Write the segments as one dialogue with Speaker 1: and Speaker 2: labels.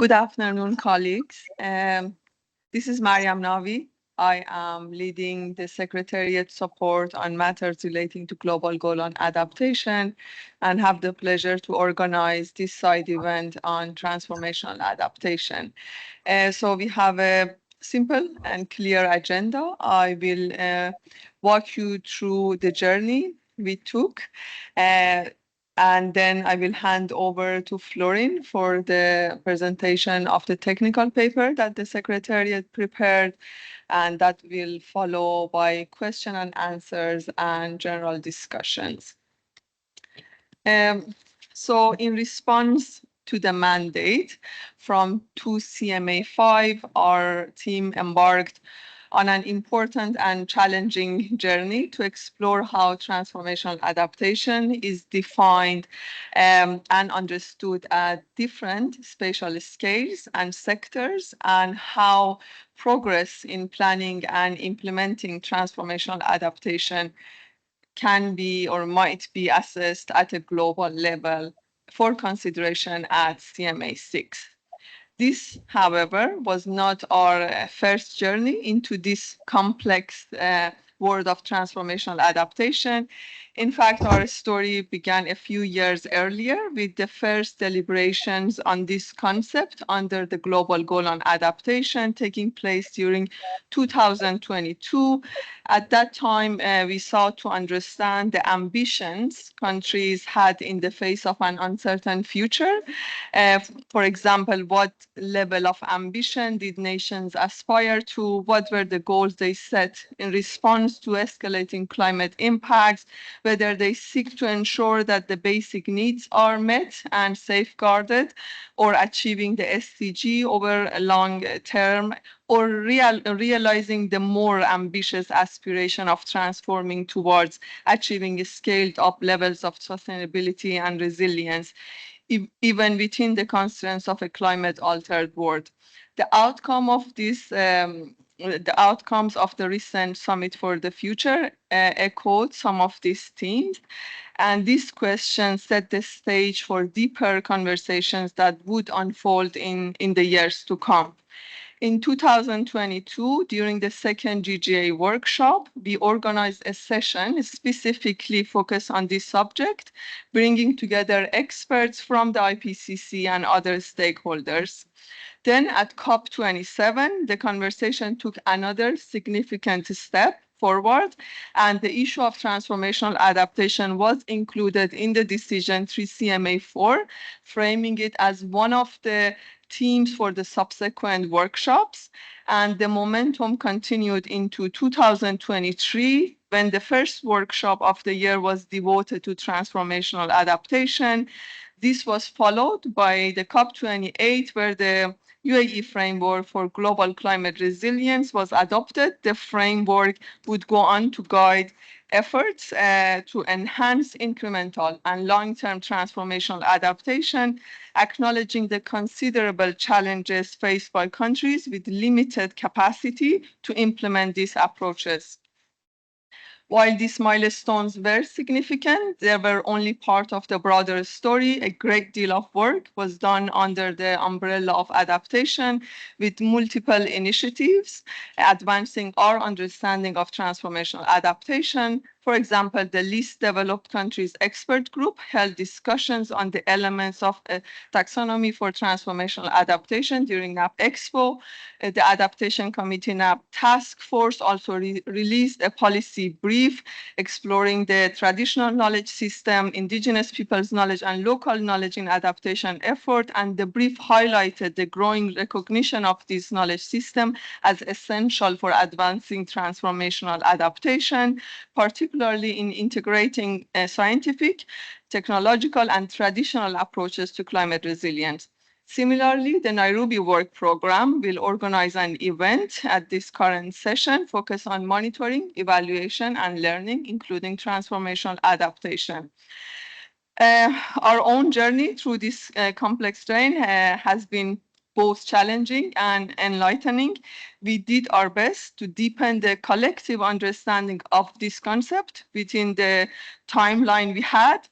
Speaker 1: Good afternoon, colleagues. This is Mariam Navi. I am leading the Secretariat support on matters relating to global goal on adaptation and have the pleasure to organize this side event on transformational adaptation. So we have a simple and clear agenda. I will walk you through the journey we took. And then I will hand over to Florin for the presentation of the technical paper that the Secretariat prepared, and that will follow by question and answers and general discussions. So in response to the mandate from 2CMA5, our team embarked on an important and challenging journey to explore how transformational adaptation is defined and understood at different spatial scales and sectors, and how progress in planning and implementing transformational adaptation can be or might be assessed at a global level for consideration at CMA6. This, however, was not our first journey into this complex world of transformational adaptation. In fact, our story began a few years earlier with the first deliberations on this concept under the Global Goal on Adaptation taking place during 2022. At that time, we sought to understand the ambitions countries had in the face of an uncertain future. For example, what level of ambition did nations aspire to? What were the goals they set in response to escalating climate impacts? Whether they seek to ensure that the basic needs are met and safeguarded, or achieving the SDG over a long term, or realizing the more ambitious aspiration of transforming towards achieving scaled up levels of sustainability and resilience, even within the constraints of a climate altered world. The outcome of this the outcomes of the recent Summit for the Future echoed some of these themes, and this question set the stage for deeper conversations that would unfold in the years to come. In 2022, during the second GGA workshop, we organized a session specifically focused on this subject, bringing together experts from the IPCC and other stakeholders. Then at COP27, the conversation took another significant step forward, and the issue of transformational adaptation was included in the decision 3CMA4, framing it as one of the themes for the subsequent workshops. And the momentum continued into 2023, when the first workshop of the year was devoted to transformational adaptation. This was followed by the COP28, where the UAE framework for global climate resilience was adopted. The framework would go on to guide efforts to enhance incremental and long-term transformational adaptation, acknowledging the considerable challenges faced by countries with limited capacity to implement these approaches. While these milestones were significant, they were only part of the broader story. A great deal of work was done under the umbrella of adaptation, with multiple initiatives advancing our understanding of transformational adaptation. For example, the least developed countries expert group held discussions on the elements of a taxonomy for transformational adaptation during NAP Expo. The Adaptation Committee NAP Task Force also released a policy brief exploring the traditional knowledge system, indigenous people's knowledge, and local knowledge in adaptation effort. And the brief highlighted the growing recognition of this knowledge system as essential for advancing transformational adaptation, particularly in integrating scientific, technological, and traditional approaches to climate resilience. Similarly, the Nairobi Work Program will organize an event at this current session focused on monitoring, evaluation, and learning, including transformational adaptation. Our own journey through this complex terrain has been both challenging and enlightening. We did our best to deepen the collective understanding of this concept within the timeline we had.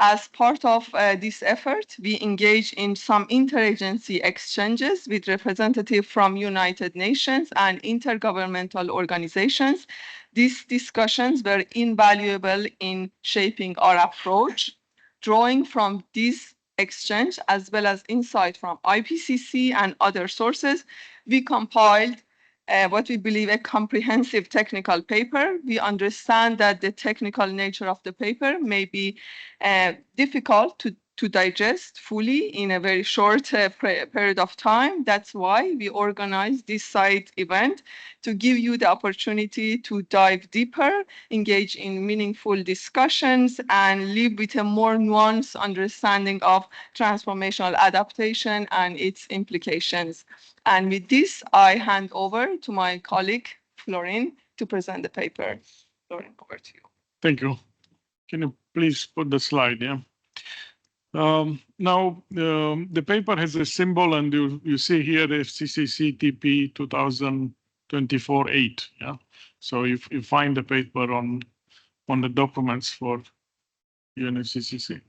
Speaker 1: As part of this effort, we engage in some interagency exchanges with representatives from United Nations and intergovernmental organizations. These discussions were invaluable in shaping our approach. Drawing from these exchange as well as insight from IPCC and other sources, we compiled what we believe a comprehensive technical paper. We understand that the technical nature of the paper may be difficult to digest fully in a very short period of time. That's why we organized this side event to give you the opportunity to dive deeper, engage in meaningful discussions, and live with a more nuanced understanding of transformational adaptation and its implications. And with this, I hand over to my colleague, Florin, to present the paper. Florin, over to you.
Speaker 2: Thank you. Can you please put the slide, yeah? Now, the paper has a symbol, and you see here FCCC TP 2024-8, yeah? So if you find the paper on the documents for UNFCCC.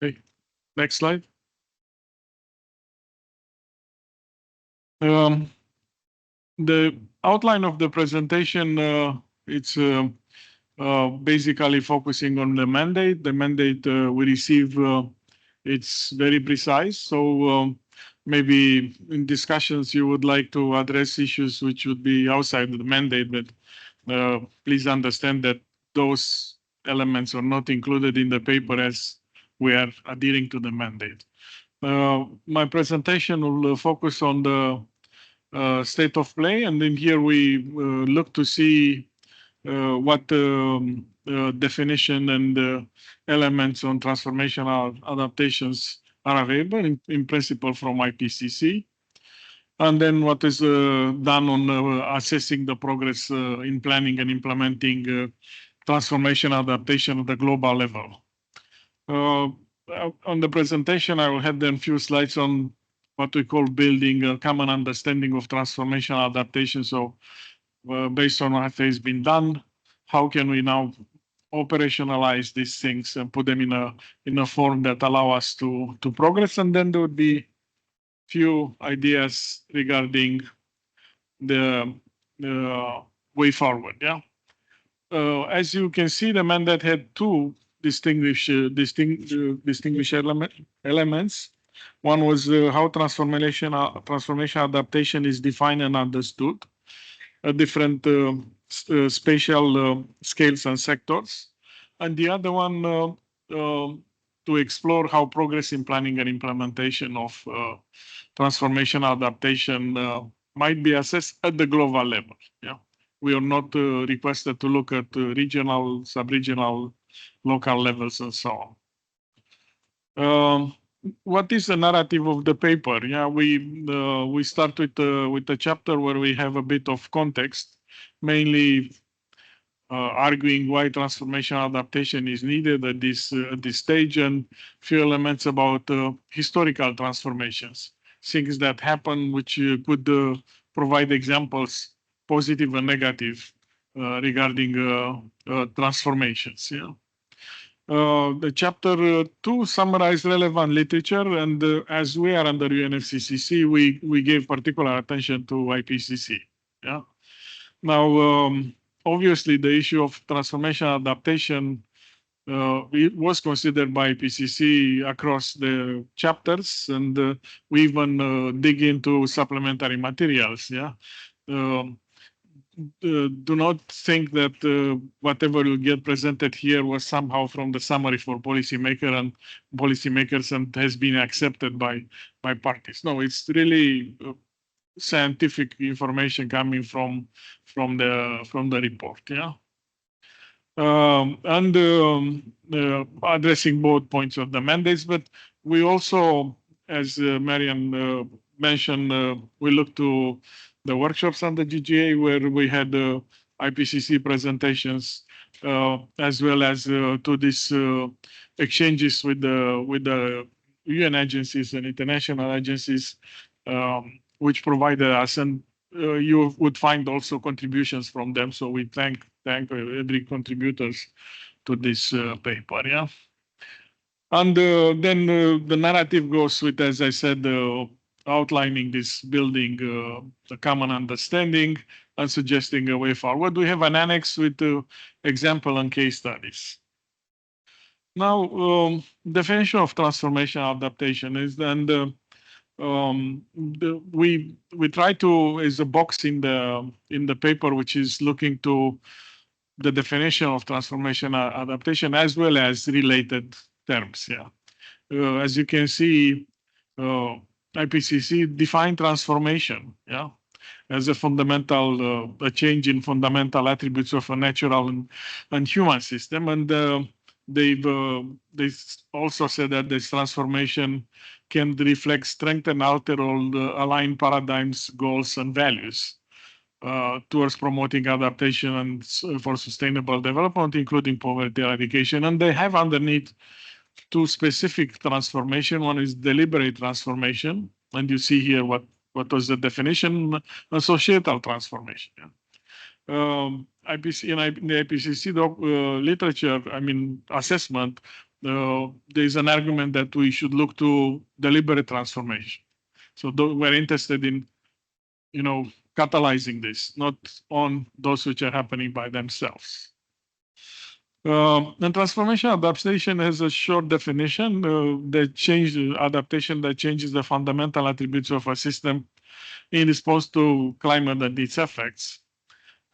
Speaker 2: Okay, next slide. The outline of the presentation, it's basically focusing on the mandate. The mandate we receive, it's very precise. So maybe in discussions you would like to address issues which would be outside the mandate, but please understand that those elements are not included in the paper as we are adhering to the mandate. My presentation will focus on the state of play, and then here we look to see what definition and elements on transformational adaptations are available in principle from IPCC, and then what is done on assessing the progress in planning and implementing transformational adaptation at the global level. On the presentation, I will have then a few slides on what we call building a common understanding of transformational adaptation. So based on what has been done, how can we now operationalize these things and put them in a form that allow us to progress? And then there would be few ideas regarding the way forward. Yeah. As you can see, the mandate had two distinguished elements. One was how transformational adaptation is defined and understood at different spatial scales and sectors. And the other one to explore how progress in planning and implementation of transformational adaptation might be assessed at the global level. Yeah, we are not requested to look at regional, sub-regional, local levels and so on. What is the narrative of the paper? Yeah, we start with the chapter where we have a bit of context, mainly arguing why transformational adaptation is needed at this stage, and few elements about historical transformations, things that happen which could provide examples, positive and negative, regarding transformations. Yeah. The chapter 2 summarized relevant literature, and as we are under UNFCCC, we gave particular attention to IPCC. Yeah. Now, obviously, the issue of transformational adaptation it was considered by IPCC across the chapters, and we even dig into supplementary materials. Yeah. Do not think that whatever you get presented here was somehow from the summary for policymakers and has been accepted by parties. No, it's really scientific information coming from the report. Yeah. And addressing both points of the mandates, but we also, as Marian mentioned, we look to the workshops on the GGA where we had IPCC presentations, as well as to these exchanges with the UN agencies and international agencies, which provided us, and you would find also contributions from them. So we thank every contributors to this paper. Yeah. And then the narrative goes with, as I said, outlining this, building a common understanding and suggesting a way forward. We have an annex with example and case studies. Now, definition of transformational adaptation is, and we try to, is a box in the paper which is looking to the definition of transformational adaptation as well as related terms. Yeah, as you can see, IPCC defined transformation. Yeah, as a fundamental, a change in fundamental attributes of a natural and human system, and they also said that this transformation can reflect, strengthen, alter, or align paradigms, goals, and values towards promoting adaptation and for sustainable development, including poverty eradication. And they have underneath two specific transformation. One is deliberate transformation, and you see here what was the definition, societal transformation. IPC, in the IPCC literature, I mean, assessment, there's an argument that we should look to deliberate transformation. So we're interested in, catalyzing this, not on those which are happening by themselves. And transformational adaptation has a short definition adaptation that changes the fundamental attributes of a system in response to climate and its effects.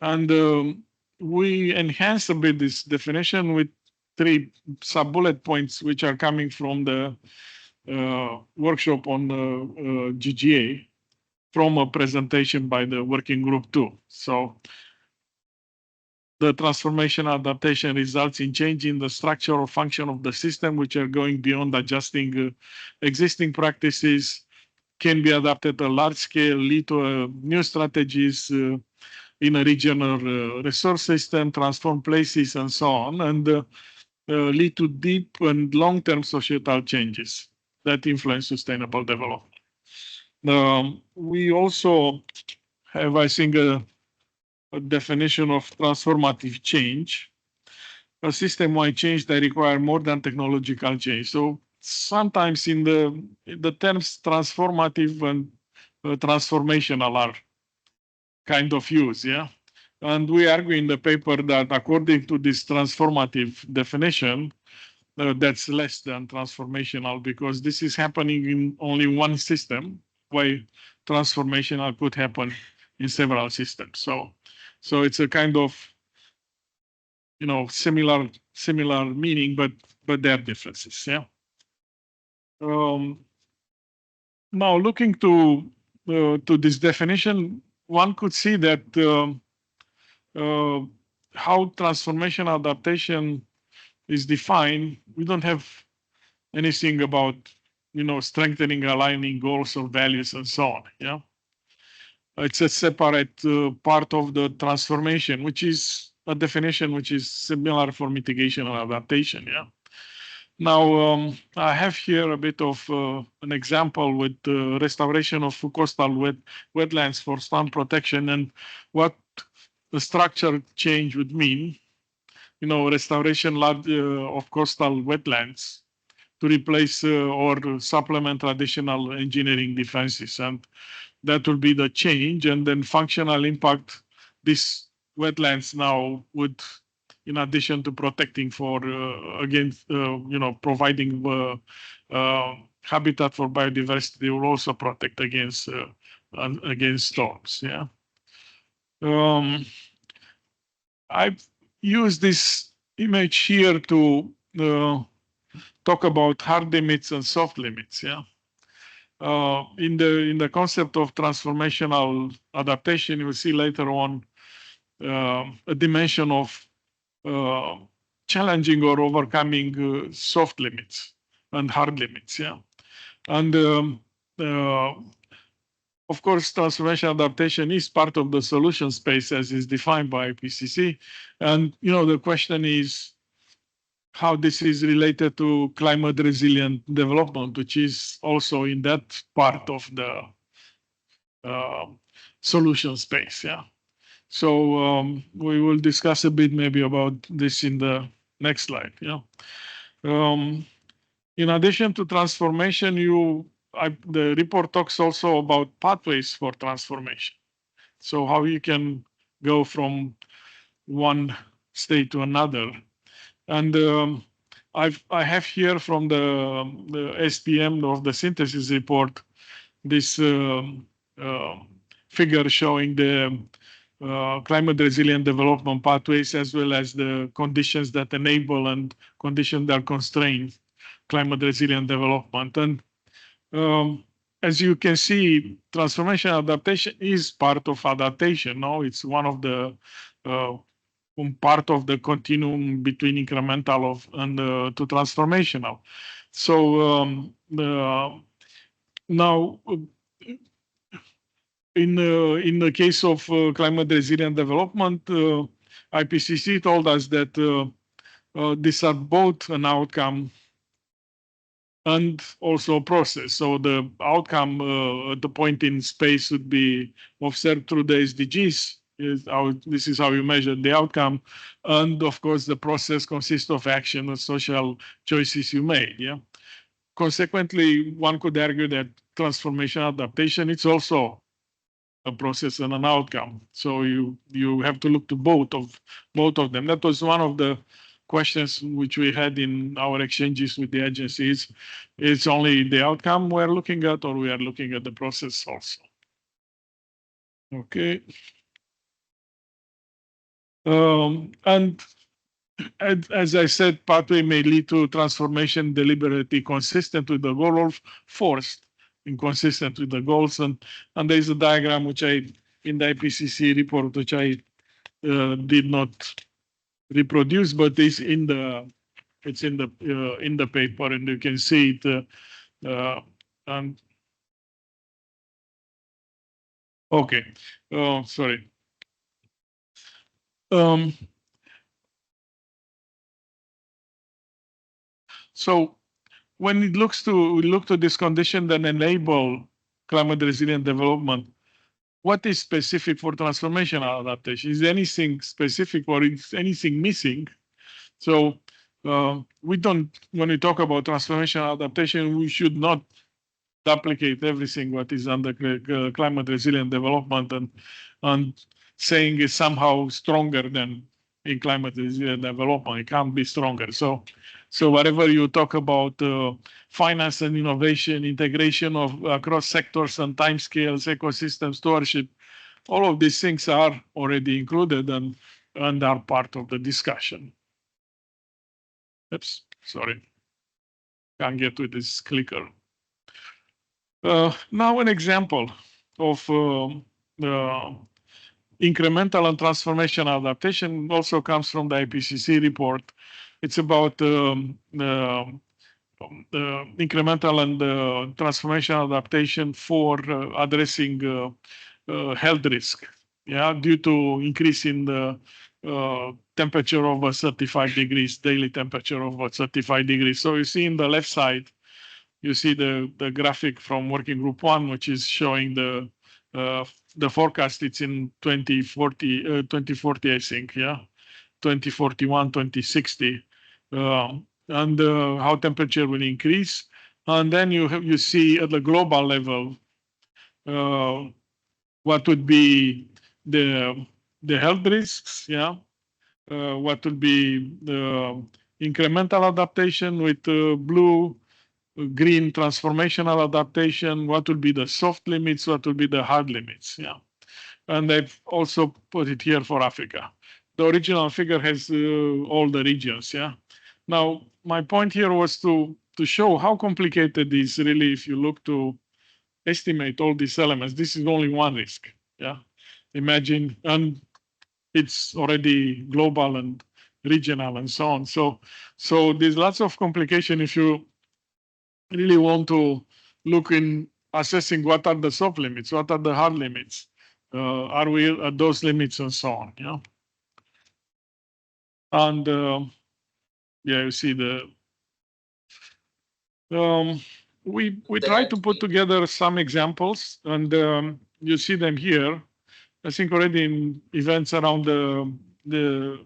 Speaker 2: And we enhance a bit this definition with 3 sub-bullet points, which are coming from the workshop on GGA, from a presentation by the working group 2. So the transformation adaptation results in changing the structure or function of the system, which are going beyond adjusting existing practices, can be adapted at a large scale, lead to new strategies in a region or resource system, transform places, and so on, and lead to deep and long-term societal changes that influence sustainable development. We also have, I think, a definition of transformative change, a system-wide change that requires more than technological change. So sometimes in the terms transformative and transformational are kind of used, yeah. And we argue in the paper that according to this transformative definition, that's less than transformational, because this is happening in only one system, while transformational could happen in several systems. So it's a kind of, similar meaning, but there are differences. Yeah. Now looking to this definition, one could see that how transformational adaptation is defined. We don't have anything about, strengthening, aligning goals or values and so on. Yeah. It's a separate part of the transformation, which is a definition which is similar for mitigation and adaptation. Yeah. Now, I have here a bit of an example with restoration of coastal wetlands for storm protection and what the structure change would mean. Restoration of coastal wetlands to replace or supplement traditional engineering defenses, and that will be the change. And then functional impact, these wetlands now would, in addition to protecting for against, providing habitat for biodiversity, they will also protect against storms. Yeah. I've used this image here to talk about hard limits and soft limits. Yeah. In the concept of transformational adaptation, you will see later on a dimension of challenging or overcoming soft limits and hard limits. Yeah. And of course, transformational adaptation is part of the solution space as is defined by IPCC. And, the question is how this is related to climate resilient development, which is also in that part of the solution space. Yeah. So we will discuss a bit maybe about this in the next slide. Yeah. In addition to transformation, the report talks also about pathways for transformation. So how you can go from one state to another. And I have here from the SPM of the synthesis report this figure showing the climate resilient development pathways as well as the conditions that enable and conditions that constrain climate resilient development. And as you can see, transformational adaptation is part of adaptation. No, it's one of the part of the continuum between incremental and to transformational. So now, in the case of climate resilient development, IPCC told us that these are both an outcome and also a process. So the outcome at the point in space would be observed through the SDGs. This is how you measure the outcome. And of course, the process consists of action and social choices you made. Yeah. Consequently, one could argue that transformational adaptation, it's also a process and an outcome. So you have to look to both of them. That was one of the questions which we had in our exchanges with the agencies. It's only the outcome we're looking at, or we are looking at the process also. Okay. And as I said, pathway may lead to transformation deliberately consistent with the goal, of forced inconsistent with the goals. And there's a diagram which in the IPCC report, which I did not reproduce, but it's in the paper, and you can see it. And okay, sorry. So when we look to this condition that enable climate resilient development, what is specific for transformational adaptation? Is there anything specific or is anything missing? So we don't, when we talk about transformational adaptation, we should not duplicate everything what is under climate resilient development and saying is somehow stronger than in climate resilient development. It can't be stronger. So whatever you talk about finance and innovation, integration of across sectors and timescales, ecosystem stewardship, all of these things are already included and are part of the discussion. Oops, sorry. Can't get with this clicker. Now an example of incremental and transformational adaptation also comes from the IPCC report. It's about incremental and transformational adaptation for addressing health risk, yeah, due to increase in the temperature over 35 degrees, daily temperature over 35 degrees. So you see in the left side, you see the graphic from working group 1, which is showing the forecast. It's in 2040, I think, yeah, 2041, 2060, and how temperature will increase. And then you see at the global level what would be the health risks, yeah, what would be the incremental adaptation with blue, green transformational adaptation, what will be the soft limits, what will be the hard limits, yeah. And I've also put it here for Africa. The original figure has all the regions, yeah. Now, my point here was to show how complicated it is really if you look to estimate all these elements. This is only one risk, yeah. Imagine, and it's already global and regional and so on. So there's lots of complication if you really want to look in assessing what are the soft limits, what are the hard limits, are we at those limits and so on, yeah. And yeah, you see we try to put together some examples, and you see them here. I think already in events around the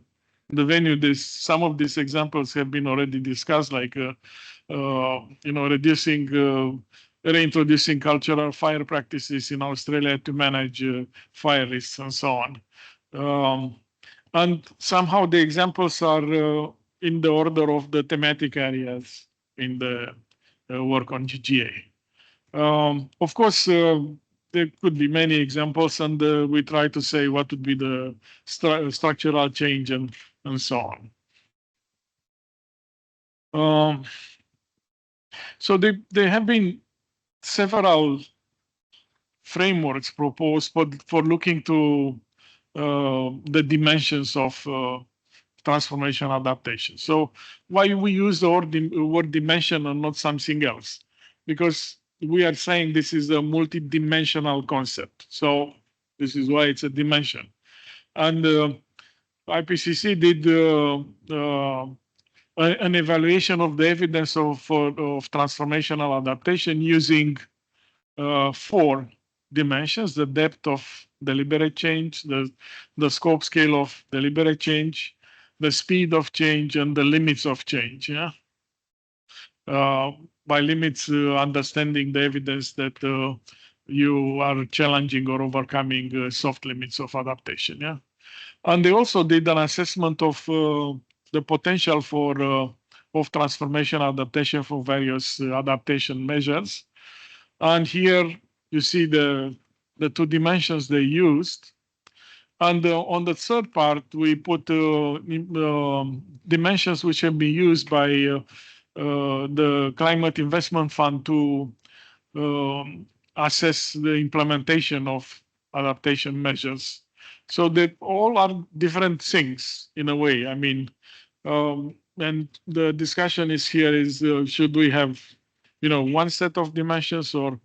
Speaker 2: venue, some of these examples have been already discussed, like reintroducing cultural fire practices in Australia to manage fire risks and so on. And somehow the examples are in the order of the thematic areas in the work on GGA. Of course, there could be many examples, and we try to say what would be the structural change and so on. So there have been several frameworks proposed for looking to the dimensions of transformational adaptation. So why we use the word dimension and not something else? Because we are saying this is a multidimensional concept. So this is why it's a dimension. And IPCC did an evaluation of the evidence of transformational adaptation using 4 dimensions: the depth of deliberate change, the scope scale of deliberate change, the speed of change, and the limits of change. Yeah. By limits, understanding the evidence that you are challenging or overcoming soft limits of adaptation. Yeah. And they also did an assessment of the potential for of transformational adaptation for various adaptation measures. And here you see the 2 dimensions they used. And on the third part, we put dimensions which have been used by the Climate Investment Fund to assess the implementation of adaptation measures. So that all are different things in a way. I mean, and the discussion is here is should we have, one set of dimensions or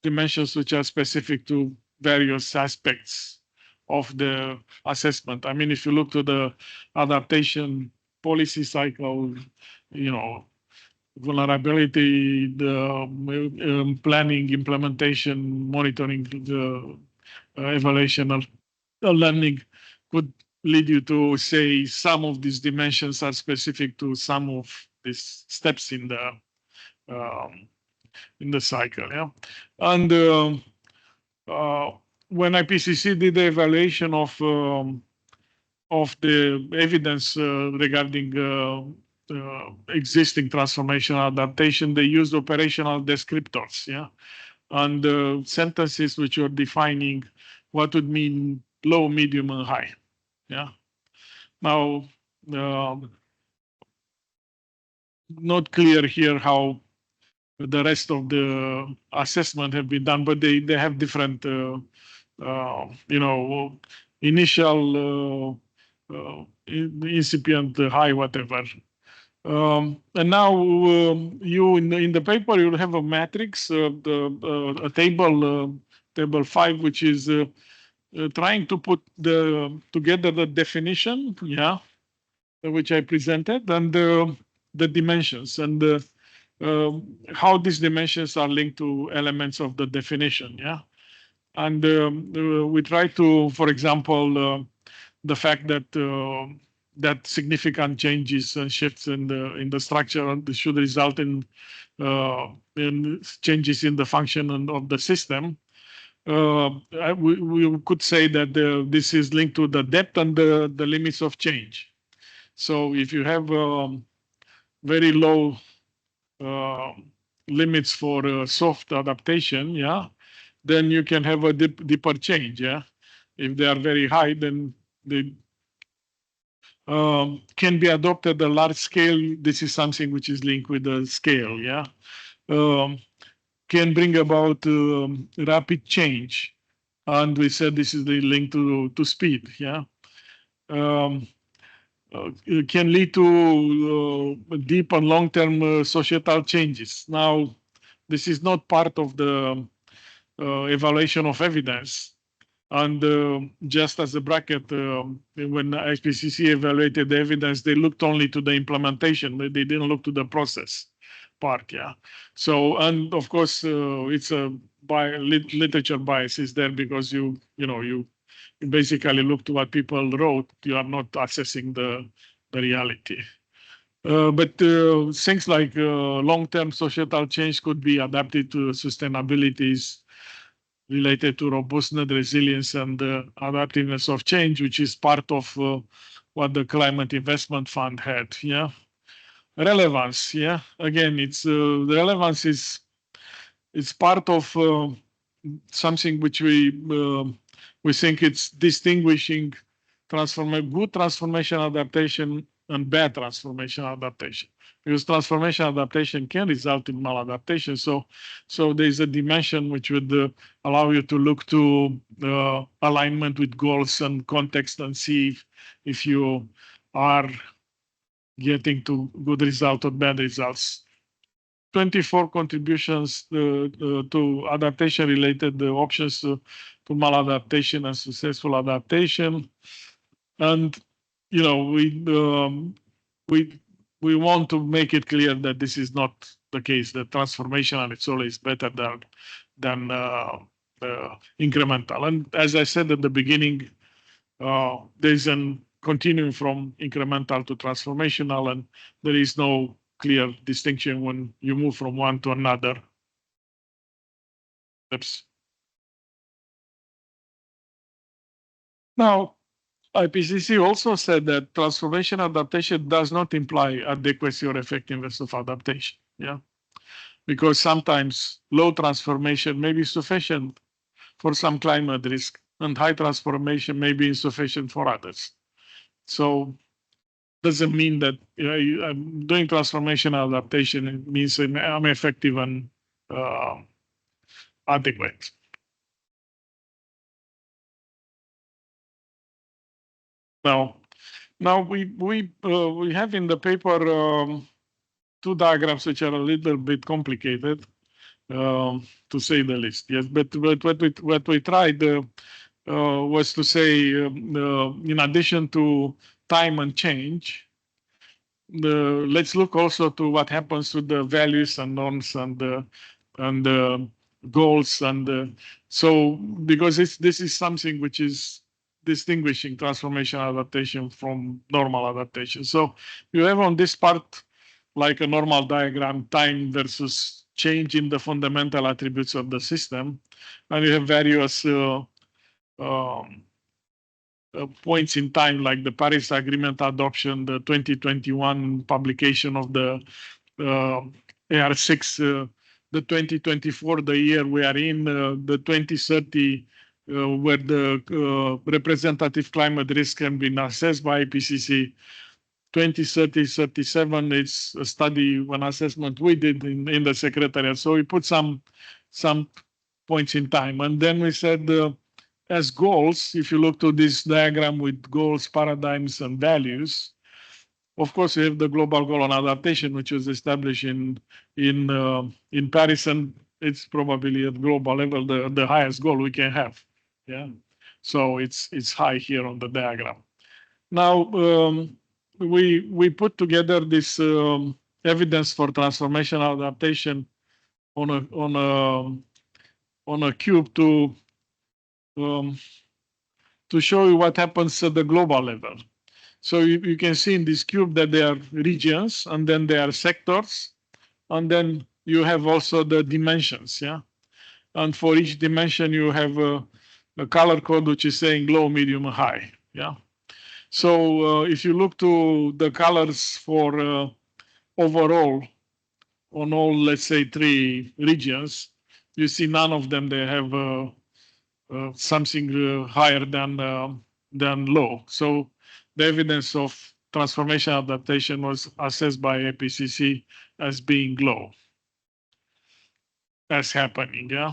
Speaker 2: dimensions which are specific to various aspects of the assessment. I mean, if you look to the adaptation policy cycle, vulnerability, the planning, implementation, monitoring, the evaluation of learning could lead you to say some of these dimensions are specific to some of these steps in the cycle. Yeah, and when IPCC did the evaluation of the evidence regarding existing transformational adaptation, they used operational descriptors. Yeah, and sentences which are defining what would mean low, medium, and high. Yeah. Now, not clear here how the rest of the assessment have been done, but they have different, initial, incipient, high, whatever. And now you in the paper you'll have a matrix, a table, table 5, which is trying to put together the definition, yeah, which I presented, and the dimensions, and how these dimensions are linked to elements of the definition, yeah. And we try to, for example, the fact that that significant changes and shifts in the structure should result in changes in the function of the system. We could say that this is linked to the depth and the limits of change. So if you have very low limits for soft adaptation, yeah, then you can have a deeper change. Yeah, if they are very high, then they can be adopted at a large scale. This is something which is linked with the scale. Yeah, can bring about rapid change, and we said this is the link to speed. Yeah. Can lead to deep and long-term societal changes. Now, this is not part of the evaluation of evidence. And just as a bracket, when IPCC evaluated the evidence, they looked only to the implementation, but they didn't look to the process part. Yeah. So, and of course, it's a literature bias is there because you basically look to what people wrote. You are not assessing the reality. But things like long-term societal change could be adapted to sustainabilities related to robustness, resilience, and adaptiveness of change, which is part of what the Climate Investment Fund had. Yeah, relevance. Yeah, again, it's the relevance is it's part of something which we think it's distinguishing good transformation adaptation and bad transformation adaptation, because transformation adaptation can result in maladaptation. So there's a dimension which would allow you to look to alignment with goals and context and see if you are getting to good result or bad results. 24 contributions to adaptation related options to maladaptation and successful adaptation. And, you know, we want to make it clear that this is not the case, that transformational is always better than incremental. And as I said at the beginning, there's an continuum from incremental to transformational, and there is no clear distinction when you move from one to another. Oops. Now, IPCC also said that transformation adaptation does not imply adequacy or effectiveness of adaptation. Yeah, because sometimes low transformation may be sufficient for some climate risk, and high transformation may be insufficient for others. So doesn't mean that I'm doing transformational adaptation. It means I'm effective and adequate. Now we have in the paper two diagrams which are a little bit complicated, to say the least. Yes, but what we tried was to say, in addition to time and change, let's look also to what happens with the values and norms and goals, and so because this is something which is distinguishing transformational adaptation from normal adaptation. So you have on this part like a normal diagram, time versus change in the fundamental attributes of the system, and you have various points in time, like the Paris Agreement adoption, the 2021 publication of the AR6, the 2024, the year we are in, the 2030, where the representative climate risk can be assessed by IPCC. 2030-37, it's a study, one assessment we did in the Secretariat. So we put some points in time. And then we said, as goals, if you look to this diagram with goals, paradigms, and values, of course, we have the global goal on adaptation, which was established in Paris, and it's probably at global level the highest goal we can have. Yeah, so it's high here on the diagram. Now we put together this evidence for transformational adaptation on a cube to show you what happens at the global level. So you can see in this cube that there are regions, and then there are sectors, and then you have also the dimensions. Yeah, and for each dimension you have a color code which is saying low, medium, high. Yeah. So if you look to the colors for overall on all, let's say, 3 regions, you see none of them they have something higher than low. So the evidence of transformation adaptation was assessed by IPCC as being low, as happening. Yeah.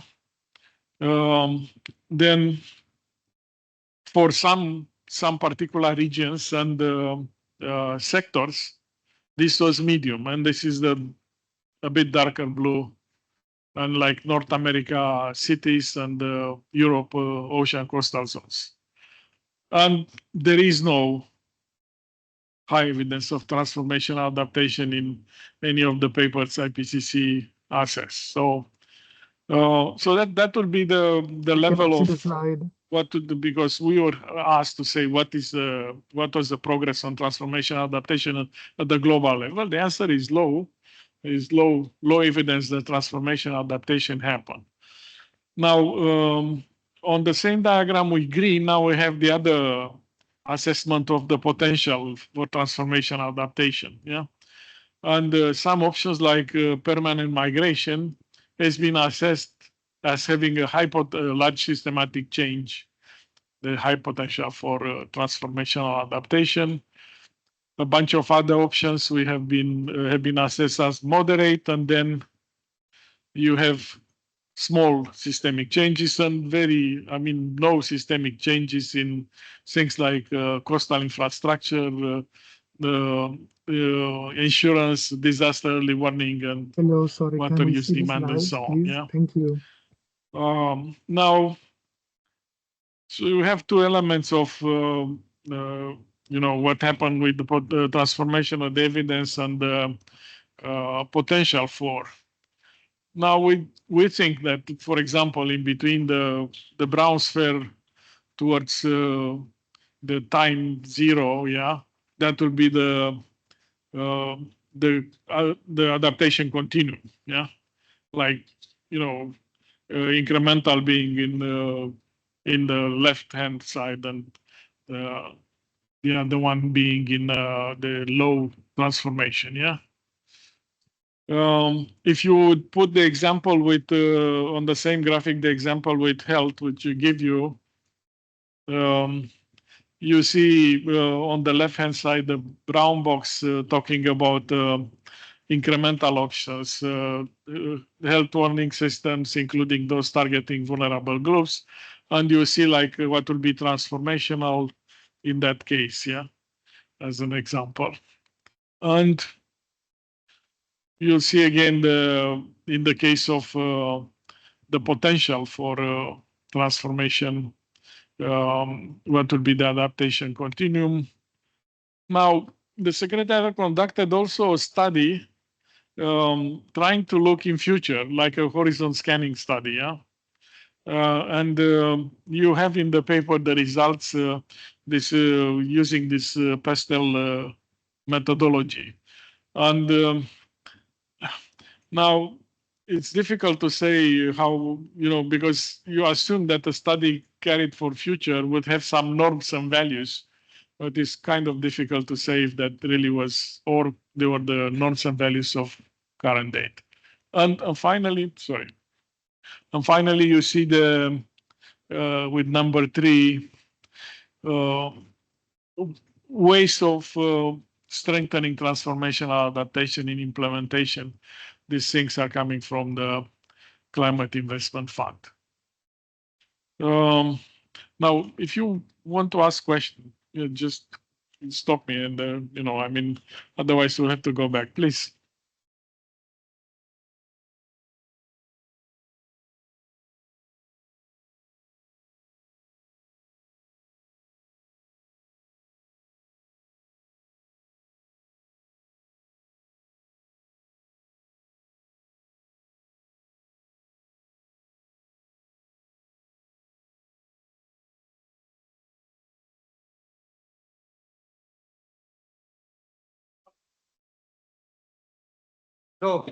Speaker 2: Then for some particular regions and sectors, this was medium, and this is a bit darker blue, and like North America cities and Europe ocean coastal zones. And there is no high evidence of transformational adaptation in any of the papers IPCC assess. So that would be the level of.
Speaker 3: The slide.
Speaker 2: what to do, because we were asked to say what was the progress on transformational adaptation at the global level. The answer is low. Is low evidence that transformational adaptation happened. Now, on the same diagram with green, now we have the other assessment of the potential for transformational adaptation. Yeah, and some options like permanent migration has been assessed as having a large systematic change, the high potential for transformational adaptation. A bunch of other options we have been assessed as moderate, and then you have small systemic changes and no systemic changes in things like coastal infrastructure, insurance, disaster early warning, and
Speaker 3: Hello, sorry,
Speaker 2: water
Speaker 3: can we
Speaker 2: use
Speaker 3: see this
Speaker 2: demand and
Speaker 3: slide,
Speaker 2: so on.
Speaker 3: please?
Speaker 2: Yeah.
Speaker 3: Thank you.
Speaker 2: Now, so you have two elements of what happened with the transformation of the evidence and the potential for. Now we think that, for example, in between the brown sphere towards the time zero, yeah, that will be the adaptation continuum, yeah, like incremental being in the left hand side, and the other one being in the low transformation, yeah. If you would put the example with on the same graphic, the example with health, which you give you, you see on the left hand side the brown box talking about incremental options, health warning systems, including those targeting vulnerable groups, and you see like what will be transformational in that case, yeah, as an example. And you'll see again in the case of the potential for transformation, what would be the adaptation continuum. Now, the Secretariat conducted also a study trying to look in future, like a horizon scanning study, yeah. And you have in the paper the results using this pastel methodology. And now it's difficult to say how, because you assume that the study carried for future would have some norms and values, but it's kind of difficult to say if that really was, or they were the norms and values of current date. And finally, you see the with number 3 ways of strengthening transformational adaptation in implementation. These things are coming from the Climate Investment Fund. Now, if you want to ask questions, just stop me, and otherwise we'll have to go back, please.
Speaker 4: So,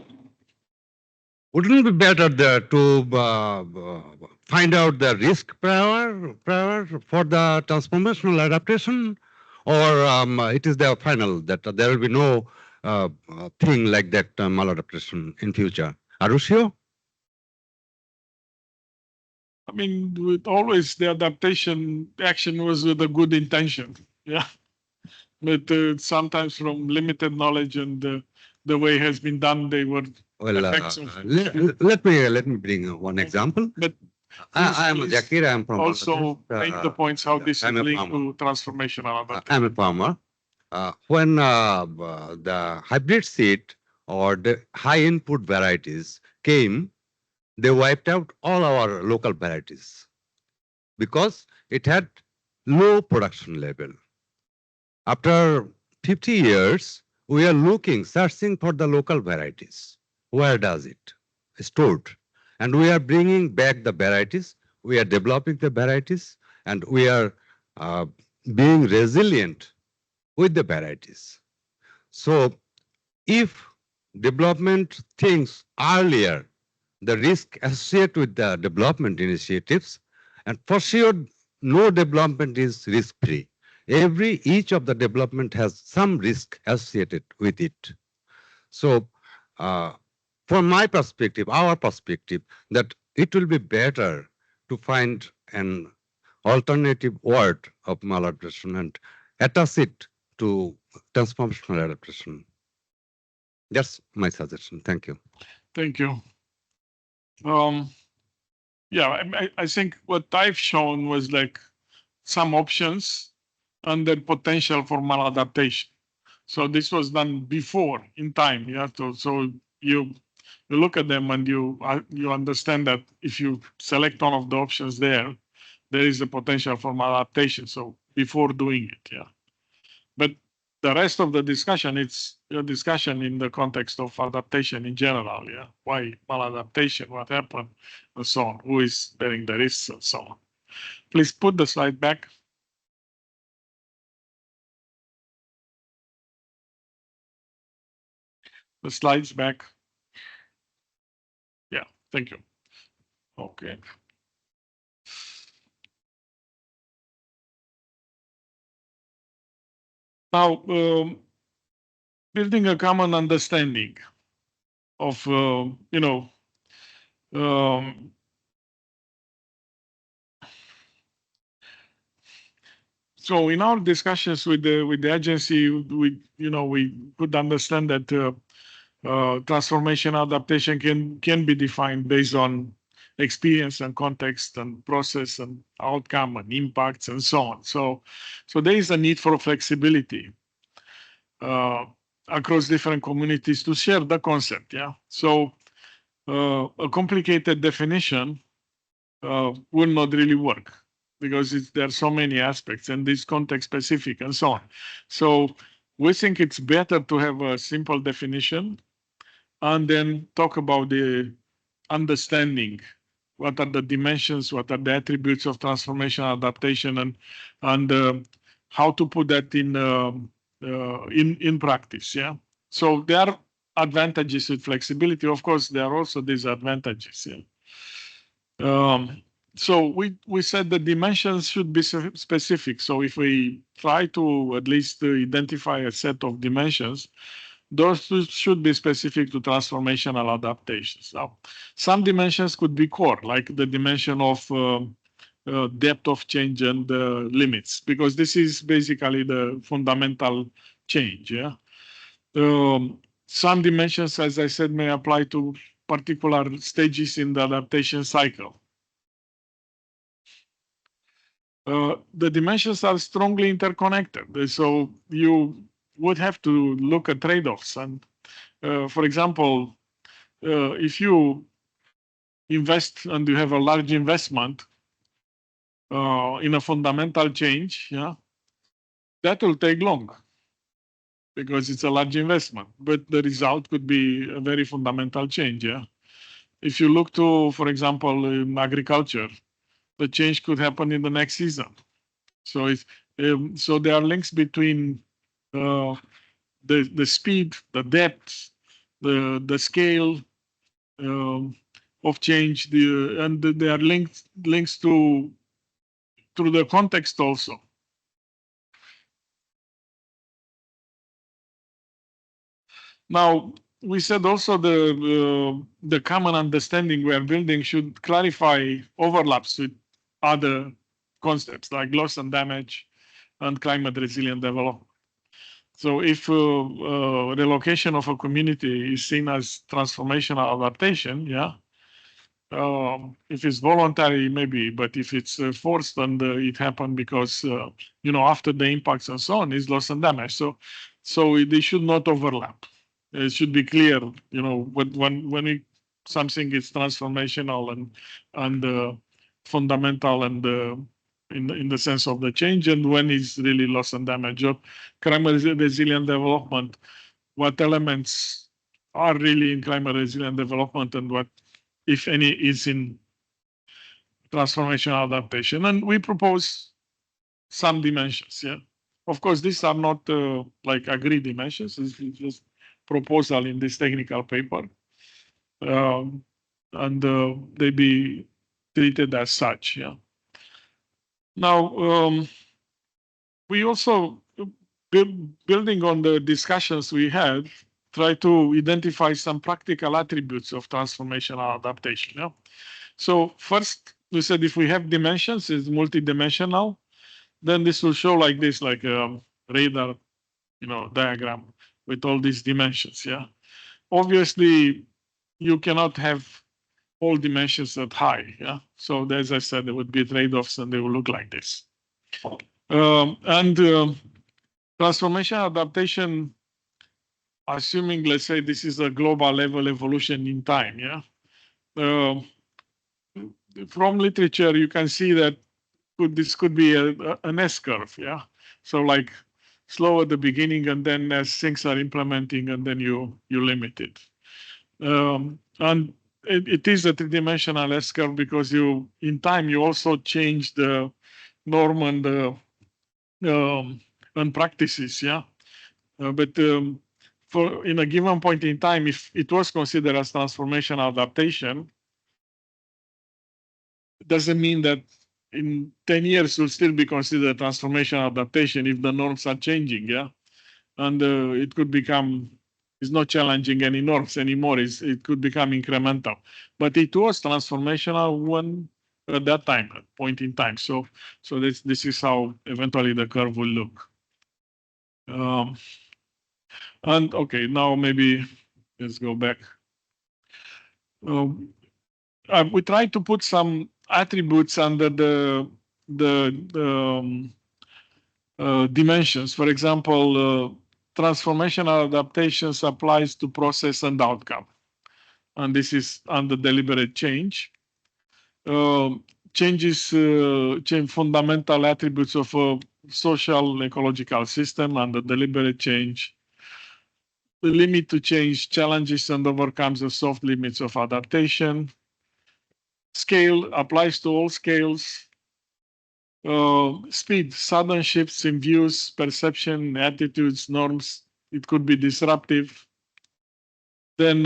Speaker 4: wouldn't it be better to find out the risk prior for the transformational adaptation, or it is the final that there will be no thing like that maladaptation in future? Are you sure?
Speaker 2: With always the adaptation action was with a good intention, yeah. But sometimes from limited knowledge and the way it has been done, they were effects of.
Speaker 4: Let me bring one example.
Speaker 2: But
Speaker 4: I am Zakir. I am from
Speaker 2: also make the points how this is linked to transformational adaptation.
Speaker 4: I'm a farmer. When the hybrid seed or the high input varieties came, they wiped out all our local varieties because it had low production level. After 50 years, we are searching for the local varieties. Where does it? Stored. And we are bringing back the varieties. We are developing the varieties. and we are being resilient with the varieties. So if development thinks earlier the risk associated with the development initiatives, and for sure, no development is risk-free. Each of the development has some risk associated with it. So, from my perspective, our perspective, that it will be better to find an alternative word of maladaptation and attach it to transformational adaptation. That's my suggestion. Thank you.
Speaker 2: Thank you. Yeah, I think what I've shown was like some options and the potential for maladaptation. So this was done before in time. Yeah, so you look at them and you understand that if you select one of the options there is a potential for maladaptation. So before doing it, yeah. But the rest of the discussion, it's a discussion in the context of adaptation in general. Yeah, why maladaptation, what happened, and so on. Who is bearing the risks and so on. Please put the slide back. The slides back. Yeah, thank you. Okay. Now, building a common understanding of, so in our discussions with the agency, we could understand that transformation adaptation can be defined based on experience and context and process and outcome and impacts and so on. So there is a need for flexibility across different communities to share the concept. Yeah. So a complicated definition will not really work because there are so many aspects and this context specific and so on. So we think it's better to have a simple definition and then talk about the understanding. What are the dimensions? What are the attributes of transformational adaptation, and how to put that in practice? Yeah. So there are advantages with flexibility. Of course, there are also disadvantages. Yeah. So we said the dimensions should be specific. So if we try to at least identify a set of dimensions, those should be specific to transformational adaptations. Now, some dimensions could be core, like the dimension of depth of change and limits, because this is basically the fundamental change. Yeah. Some dimensions, as I said, may apply to particular stages in the adaptation cycle. The dimensions are strongly interconnected, so you would have to look at trade-offs. And for example, if you invest and you have a large investment in a fundamental change, yeah, that will take long because it's a large investment, but the result could be a very fundamental change. Yeah. If you look to, for example, in agriculture, the change could happen in the next season. So so there are links between the speed, the depth, the scale of change, and there are links to the context also. Now, we said also the common understanding we are building should clarify overlaps with other concepts like loss and damage and climate resilient development. So if relocation of a community is seen as transformational adaptation, yeah, if it's voluntary, maybe, but if it's forced and it happened because, after the impacts and so on, is loss and damage. So they should not overlap. It should be clear, when something is transformational and fundamental and in the sense of the change, and when it's really loss and damage. Of climate resilient development, what elements are really in climate resilient development and what, if any, is in transformational adaptation. And we propose some dimensions. Yeah, of course, these are not like agreed dimensions. It's just proposal in this technical paper, and they be treated as such. Yeah. Now we also building on the discussions we had, try to identify some practical attributes of transformational adaptation. Yeah? So first, we said if we have dimensions, it's multidimensional, then this will show like this, like a radar, diagram with all these dimensions. Yeah. Obviously, you cannot have all dimensions at high. Yeah. So as I said, there would be trade-offs, and they will look like this. Transformation adaptation, assuming, let's say, this is a global level evolution in time, yeah. From literature, you can see that this could be an S curve, yeah. So like slow at the beginning, and then as things are implementing, and then you limit it. And it is a three-dimensional S curve because in time you also change the norm and practices, yeah. But for in a given point in time, if it was considered as transformational adaptation, it doesn't mean that in 10 years will still be considered transformational adaptation if the norms are changing, yeah? And it could become, it's not challenging any norms anymore, it could become incremental. But it was transformational when at that time, point in time. So this is how eventually the curve will look. And okay, now maybe let's go back. We try to put some attributes under the dimensions. For example, transformational adaptations applies to process and outcome, and this is under deliberate change. Changes change fundamental attributes of a social ecological system under deliberate change. The limit to change challenges and overcomes the soft limits of adaptation. Scale applies to all scales. Speed, sudden shifts in views, perception, attitudes, norms. It could be disruptive. Then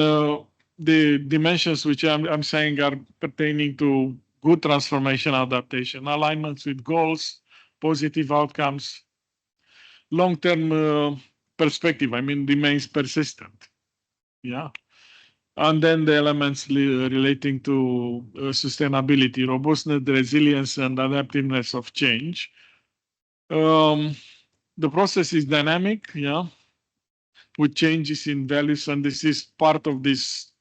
Speaker 2: the dimensions which I'm saying are pertaining to good transformation adaptation, alignments with goals, positive outcomes, long-term perspective, remains persistent. Yeah. And then the elements relating to sustainability, robustness, resilience, and adaptiveness of change. The process is dynamic, yeah, with changes in values, and this is part of this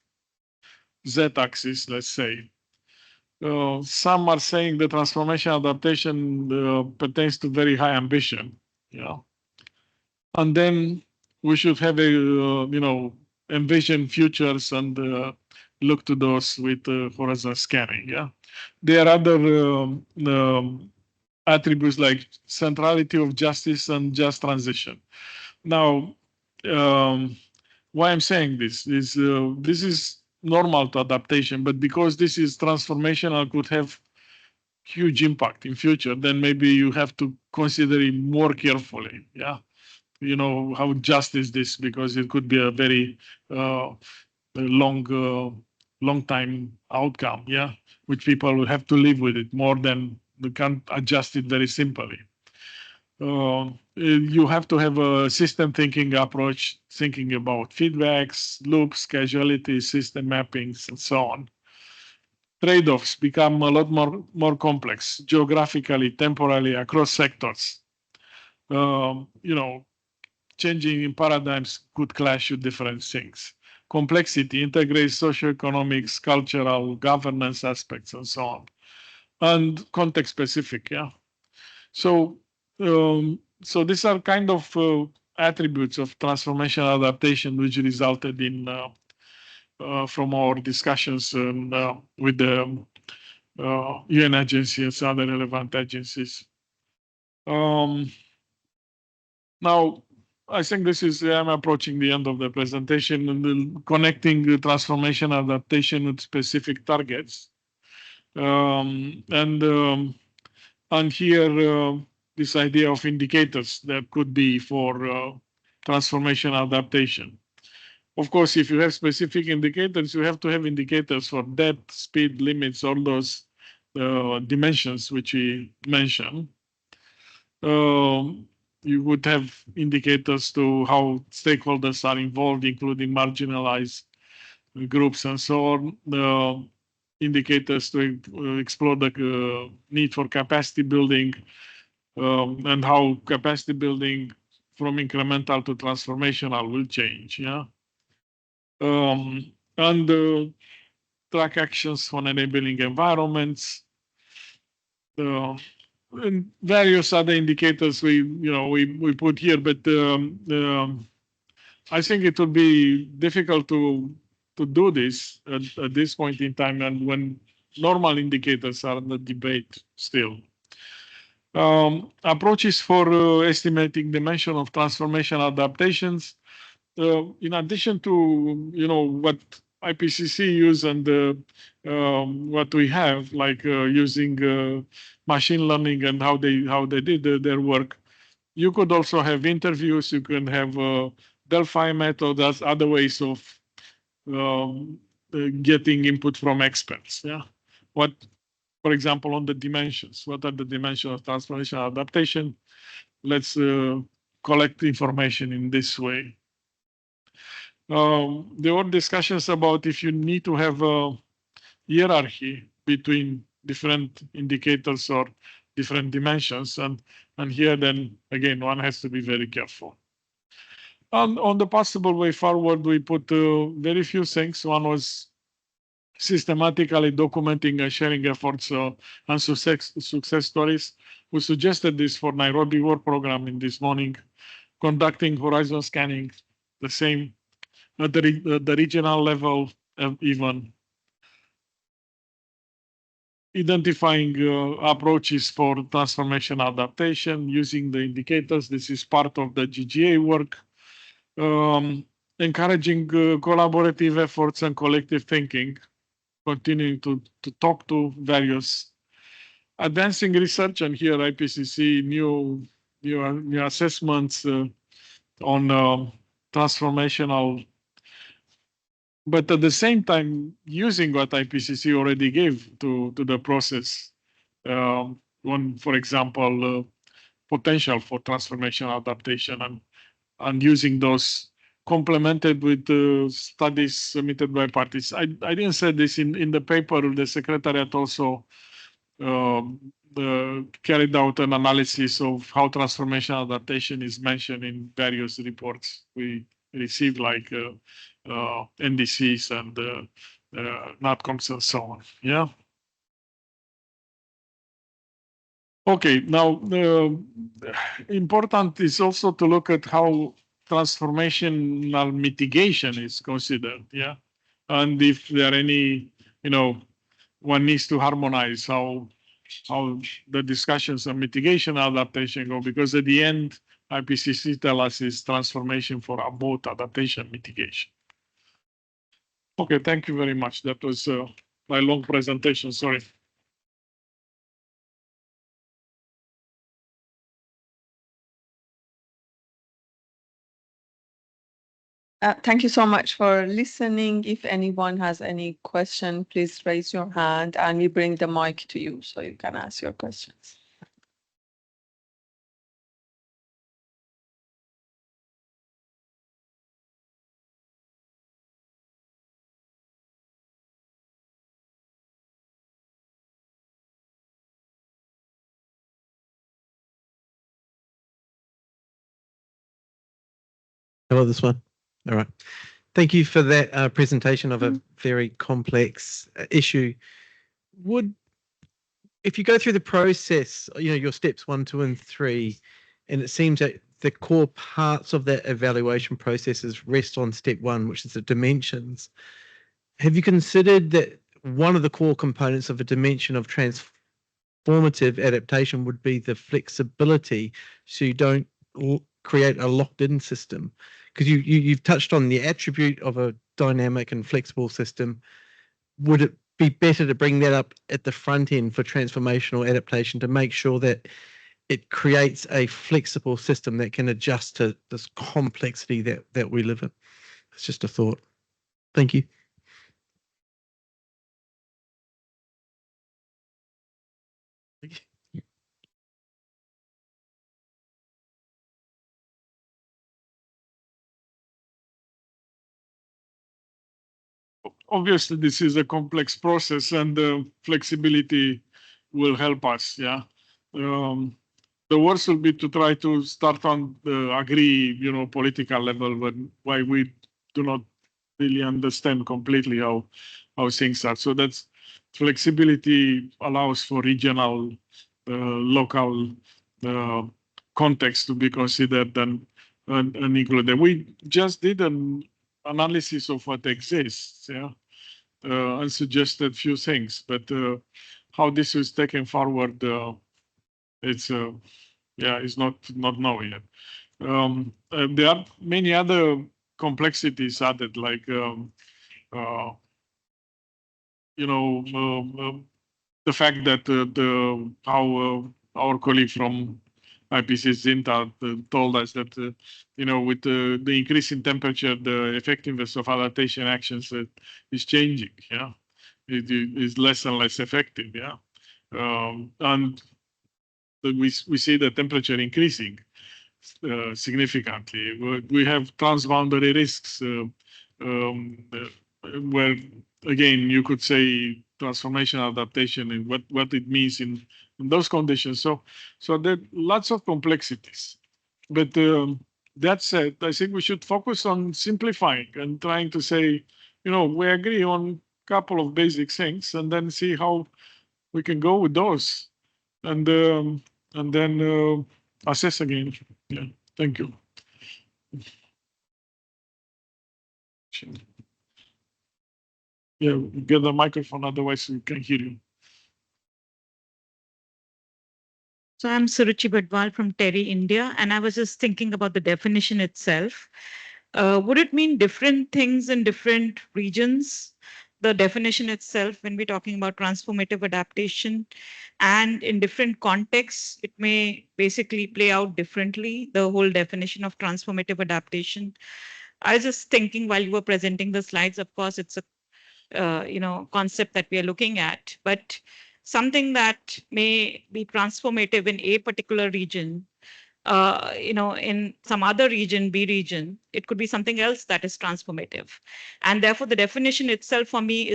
Speaker 2: Z-axis, let's say. Some are saying the transformation adaptation pertains to very high ambition, yeah. And then we should have a, envision futures and look to those with horizon scanning. Yeah, there are other attributes like centrality of justice and just transition. Now, why I'm saying this is this is normal to adaptation, but because this is transformational, could have huge impact in future. Then maybe you have to consider it more carefully. Yeah. How just is this, because it could be a very long time outcome, yeah, which people will have to live with it more than they can't adjust it very simply. You have to have a system thinking approach, thinking about feedbacks, loops, causality, system mappings, and so on. Trade-offs become a lot more complex geographically, temporally, across sectors. Changing in paradigms could clash with different things. Complexity integrates socioeconomics, cultural, governance aspects, and so on. And context specific, yeah. So these are kind of attributes of transformational adaptation which resulted in from our discussions with the UN agencies, other relevant agencies. Now, I think I'm approaching the end of the presentation, and connecting the transformation adaptation with specific targets. And here, this idea of indicators that could be for transformation adaptation. Of course, if you have specific indicators, you have to have indicators for depth, speed, limits, all those dimensions which we mentioned. You would have indicators to how stakeholders are involved, including marginalized groups and so on. Indicators to explore the need for capacity building and how capacity building from incremental to transformational will change. Yeah. And track actions on enabling environments. And various other indicators we put here, but I think it would be difficult to do this at this point in time, and when normal indicators are in the debate still. Approaches for estimating dimension of transformation adaptations. In addition to what IPCC use and what we have, like using machine learning and how they did their work, you could also have interviews. You can have Delphi method. That's other ways of getting input from experts. Yeah, what, for example, on the dimensions. What are the dimensions of transformational adaptation? Let's collect information in this way. There were discussions about if you need to have a hierarchy between different indicators or different dimensions, and here then again one has to be very careful. On the possible way forward, we put very few things. One was systematically documenting and sharing efforts and success stories. We suggested this for Nairobi Work Program in this morning, conducting horizon scanning, the same at the regional level, even identifying approaches for transformation adaptation using the indicators. This is part of the GGA work. Encouraging collaborative efforts and collective thinking, continuing to talk to various, advancing research, and here IPCC new assessments on transformational, but at the same time using what IPCC already gave to the process. One, for example, potential for transformational adaptation, and using those complemented with studies submitted by parties. I didn't say this in the paper. The Secretariat also carried out an analysis of how transformational adaptation is mentioned in various reports we received, like NDCs and NATCOMs and so on. Yeah. Okay, now important is also to look at how transformational mitigation is considered, yeah, and if there are any, one needs to harmonize how the discussions on mitigation adaptation go, because at the end, IPCC tell us is transformation for both adaptation mitigation. Okay, thank you very much. That was my long presentation. Sorry.
Speaker 1: Thank you so much for listening. If anyone has any question, please raise your hand and we bring the mic to you so you can ask your questions.
Speaker 3: Hello, this one. All right. Thank you for that presentation of a very complex issue. If you go through the process, your steps 1, 2, and 3, and it seems that the core parts of that evaluation processes rest on step 1, which is the dimensions. Have you considered that one of the core components of a dimension of transformative adaptation would be the flexibility, so you don't create a locked-in system? Because you've touched on the attribute of a dynamic and flexible system. Would it be better to bring that up at the front end for transformational adaptation to make sure that it creates a flexible system that can adjust to this complexity that we live in. It's just a thought. Thank you.
Speaker 2: Obviously, this is a complex process, and flexibility will help us. Yeah. The worst will be to try to start on the agree, political level, but why we do not really understand completely how things are. So that's flexibility allows for regional, local context to be considered and included. We just did an analysis of what exists, yeah, and suggested few things, but how this is taken forward, it's not known yet. There are many other complexities added, like the fact that how our colleague from IPCC told us that with the increase in temperature, the effectiveness of adaptation actions is changing. Yeah, it is less and less effective. Yeah, and we see the temperature increasing significantly. We have transboundary risks where, again, you could say transformational adaptation and what it means in those conditions. So there are lots of complexities. But that said, I think we should focus on simplifying and trying to say, we agree on a couple of basic things and then see how we can go with those. And then assess again. Yeah, thank you. Yeah, get the microphone, otherwise we can hear you.
Speaker 5: So I'm Suruchi Badwal from Terry, India, and I was just thinking about the definition itself. Would it mean different things in different regions? The definition itself, when we're talking about transformative adaptation, and in different contexts, it may basically play out differently, the whole definition of transformative adaptation. I was just thinking while you were presenting the slides, of course, it's a concept that we are looking at, but something that may be transformative in a particular region, in some other region, B region, it could be something else that is transformative. And therefore, the definition itself for me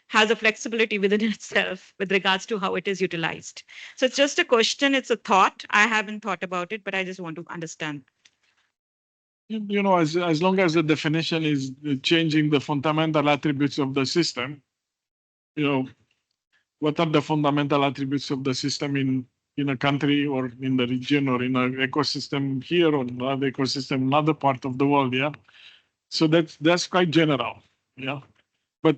Speaker 5: has a flexibility within itself with regards to how it is utilized. So it's just a question, it's a thought. I haven't thought about it, but I just want to understand.
Speaker 2: As long as the definition is changing the fundamental attributes of the system, what are the fundamental attributes of the system in a country or in the region or in an ecosystem here or another ecosystem in another part of the world, yeah? So that's quite general, yeah? But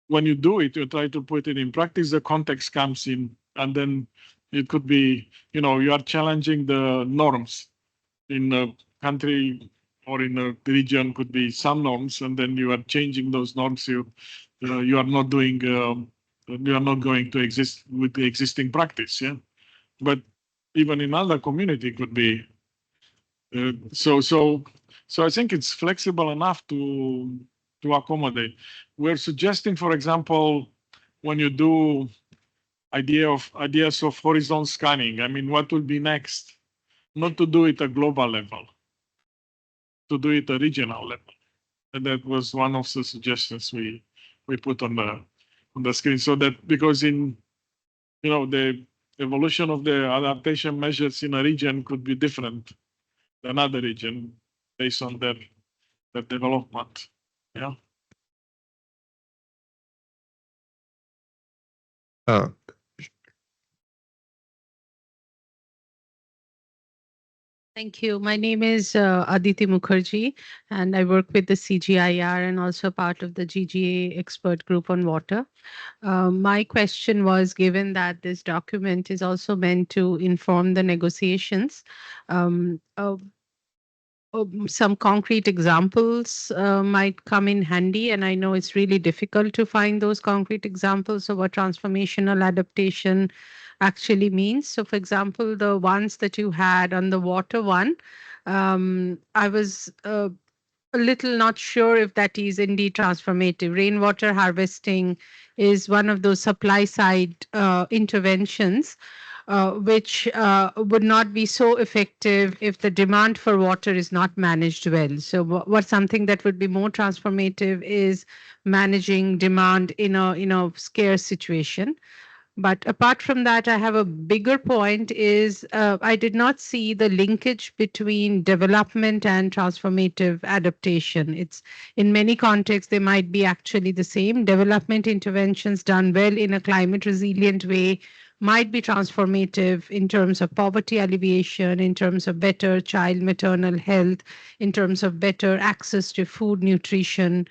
Speaker 2: when you do it, you try to put it in practice, the context comes in, and then it could be, you are challenging the norms in a country or in a region, could be some norms, and then you are changing those norms. You are not doing, you are not going to exist with the existing practice, yeah. But even in other community could be. So I think it's flexible enough to accommodate. We're suggesting, for example, when you do ideas of horizon scanning, I mean, what will be next? Not to do it at global level, to do it at regional level. And that was one of the suggestions we put on the screen. So that because in the evolution of the adaptation measures in a region could be different than other region based on their development. Yeah.
Speaker 6: Thank you. My name is Aditi Mukherjee, and I work with the CGIR and also part of the GGA expert group on water. My question was, given that this document is also meant to inform the negotiations, some concrete examples might come in handy. And I know it's really difficult to find those concrete examples of what transformational adaptation actually means. So, for example, the ones that you had on the water one, I was a little not sure if that is indeed transformative. Rainwater harvesting is one of those supply side interventions which would not be so effective if the demand for water is not managed well. So, what something that would be more transformative is managing demand in a scarce situation. But apart from that, I have a bigger point is I did not see the linkage between development and transformative adaptation. It's in many contexts, they might be actually the same. Development interventions done well in a climate resilient way might be transformative in terms of poverty alleviation, in terms of better child maternal health, in terms of better access to food, nutrition.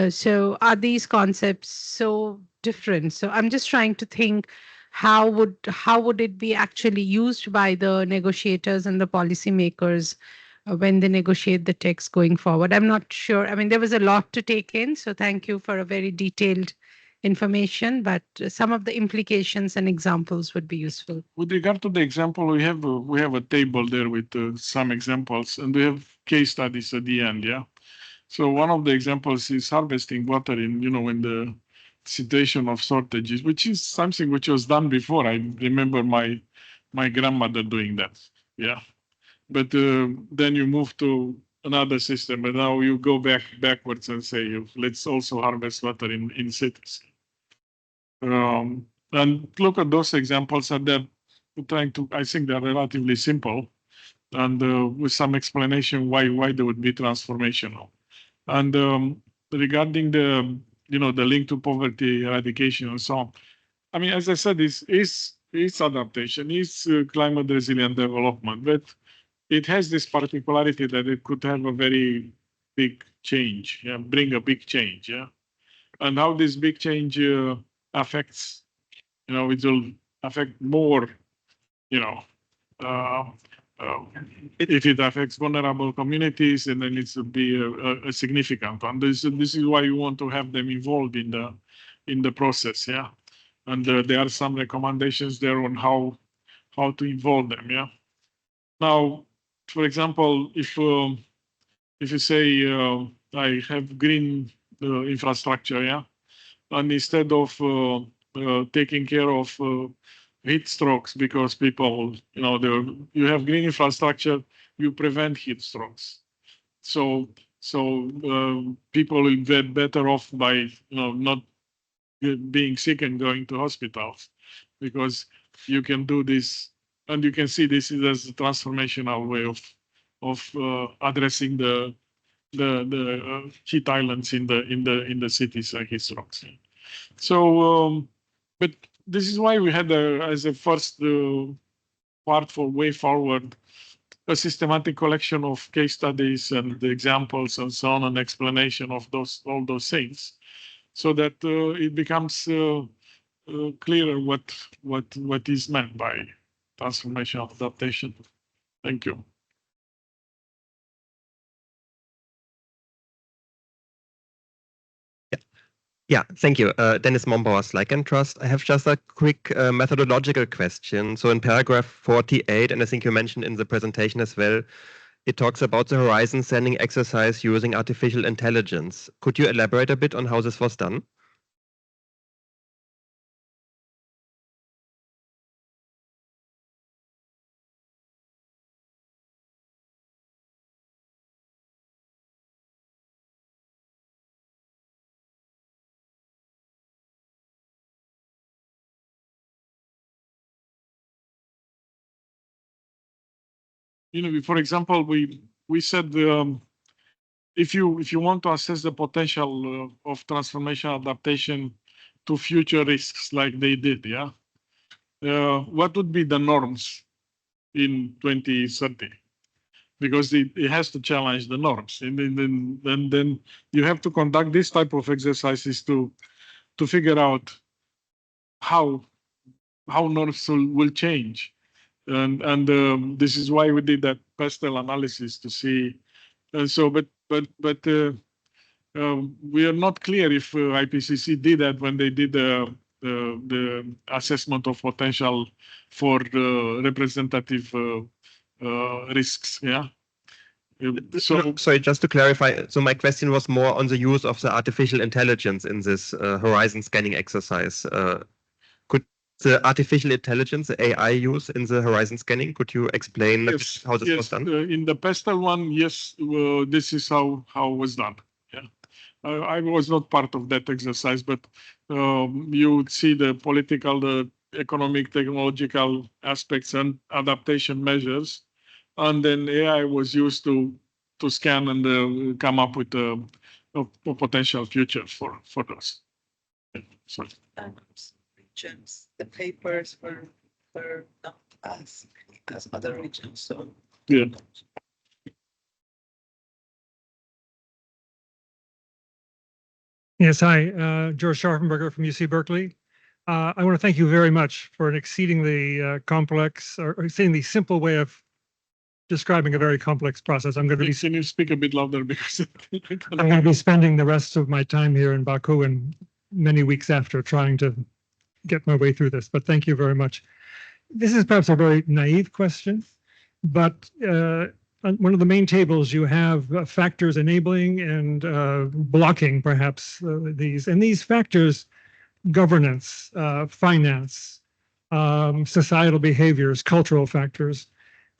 Speaker 6: So are these concepts so different? So I'm just trying to think how would it be actually used by the negotiators and the policymakers when they negotiate the text going forward? I'm not sure. I mean, there was a lot to take in, so thank you for a very detailed information, but some of the implications and examples would be useful.
Speaker 2: With regard to the example, we have a table there with some examples, and we have case studies at the end. Yeah. So one of the examples is harvesting water in when the situation of shortages, which is something which was done before. I remember my grandmother doing that. Yeah. But then you move to another system, and now you go backwards and say let's also harvest water in cities. And look at those examples, and they're trying to. I think they're relatively simple, and with some explanation why they would be transformational. And regarding the the link to poverty eradication and so on, I mean, as I said, is adaptation, is climate resilient development, but it has this particularity that it could have a very big change, yeah, bring a big change, yeah. And how this big change affects, it will affect more, uh, if it affects vulnerable communities, and then it should be a significant one. This is why you want to have them involved in the process, yeah. And there are some recommendations there on how to involve them, yeah. Now, for example, if you say I have green infrastructure, yeah, and instead of taking care of heat strokes, because people, you have green infrastructure, you prevent heat strokes. So people will get better off by not being sick and going to hospitals, because you can do this, and you can see this is as a transformational way of addressing the heat islands in the cities like heat strokes. So, but this is why we had as a first part for way forward a systematic collection of case studies and the examples and so on, and explanation of all those things, so that it becomes clearer what is meant by transformational adaptation. Thank you.
Speaker 7: Yeah, thank you. Dennis Mombauer, Slack and Trust. I have just a quick methodological question. So in paragraph 48, and I think you mentioned in the presentation as well, it talks about the horizon sending exercise using artificial intelligence. Could you elaborate a bit on how this was done?
Speaker 2: For example, we said if you want to assess the potential of transformational adaptation to future risks like they did, yeah, what would be the norms in 2030? Because it has to challenge the norms, and then you have to conduct this type of exercises to figure out how norms will change. And this is why we did that pastel analysis to see So, but we are not clear if IPCC did that when they did the assessment of potential for representative risks. Yeah. So,
Speaker 7: sorry, just to clarify, so my question was more on the use of the artificial intelligence in this horizon scanning exercise. Could the artificial intelligence, the AI use in the horizon scanning, could you explain
Speaker 2: yes,
Speaker 7: how this was done?
Speaker 2: in the PESTEL one, yes, this is how it was done. Yeah. I was not part of that exercise, but you would see the political, the economic, technological aspects and adaptation measures. And then AI was used to scan and come up with a potential future for those. So,
Speaker 1: Regions, the papers were not as other regions. So
Speaker 2: yeah.
Speaker 8: Yes, hi, George Scharfenberger from UC Berkeley. I want to thank you very much for an exceedingly complex or exceedingly simple way of describing a very complex process. I'm going to be
Speaker 2: Can you speak a bit louder because
Speaker 8: I'm going to be spending the rest of my time here in Baku and many weeks after trying to get my way through this, but thank you very much. This is perhaps a very naive question, but on one of the main tables you have factors enabling and blocking perhaps these, and these factors, governance, finance, societal behaviors, cultural factors,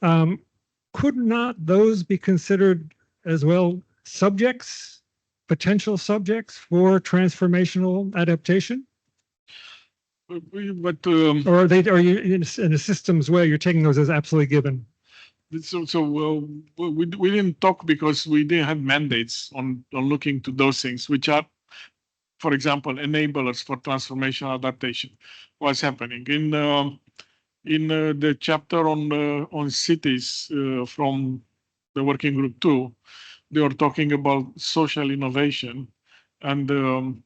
Speaker 8: could not those be considered as well subjects, potential subjects for transformational adaptation?
Speaker 2: But
Speaker 8: Or are you in a systems way you're taking those as absolutely given?
Speaker 2: So we didn't talk because we didn't have mandates on looking to those things, which are, for example, enablers for transformational adaptation. What's happening in the chapter on cities from the working group 2, they were talking about social innovation and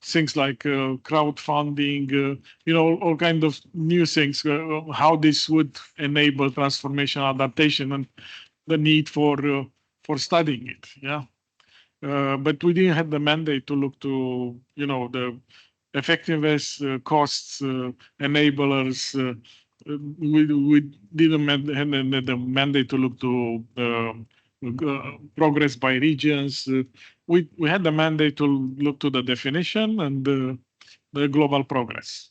Speaker 2: things like crowdfunding, all kind of new things, how this would enable transformational adaptation and the need for studying it. Yeah. But we didn't have the mandate to look to, the effectiveness, costs, enablers. We didn't have the mandate to look to progress by regions. We had the mandate to look to the definition and the global progress.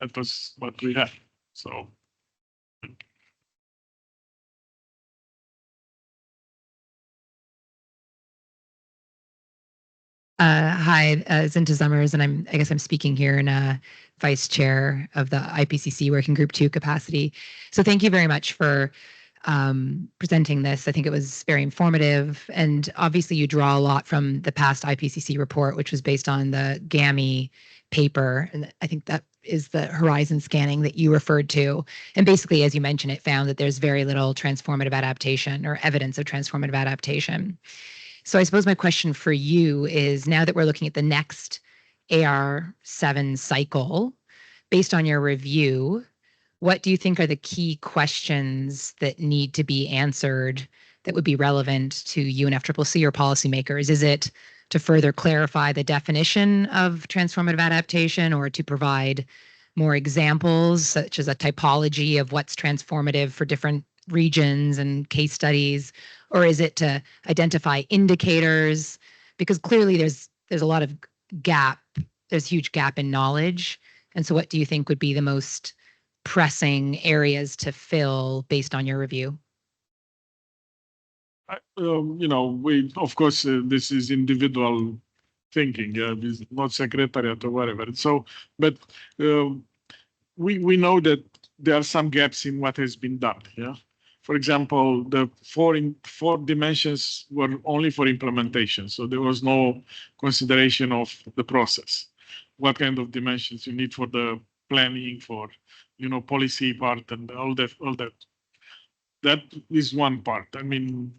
Speaker 2: That was what we had. So.
Speaker 9: Hi, Zinta Summers, and I guess I'm speaking here in a vice chair of the IPCC Working Group 2 capacity. So thank you very much for presenting this. I think it was very informative, and obviously you draw a lot from the past IPCC report, which was based on the GAMI paper, and I think that is the horizon scanning that you referred to. And basically, as you mentioned, it found that there's very little transformative adaptation or evidence of transformative adaptation. So I suppose my question for you is, now that we're looking at the next AR7 cycle, based on your review, what do you think are the key questions that need to be answered that would be relevant to UNFCCC or policymakers? Is it to further clarify the definition of transformative adaptation, or to provide more examples, such as a typology of what's transformative for different regions and case studies? Or is it to identify indicators? Because clearly there's a lot of gap, there's huge gap in knowledge. And so what do you think would be the most pressing areas to fill based on your review?
Speaker 2: We, of course, this is individual thinking, it's not Secretariat or whatever. So, but we know that there are some gaps in what has been done. Yeah. For example, the four dimensions were only for implementation, so there was no consideration of the process. What kind of dimensions you need for the planning, for policy part, and all that. That is one part. I mean,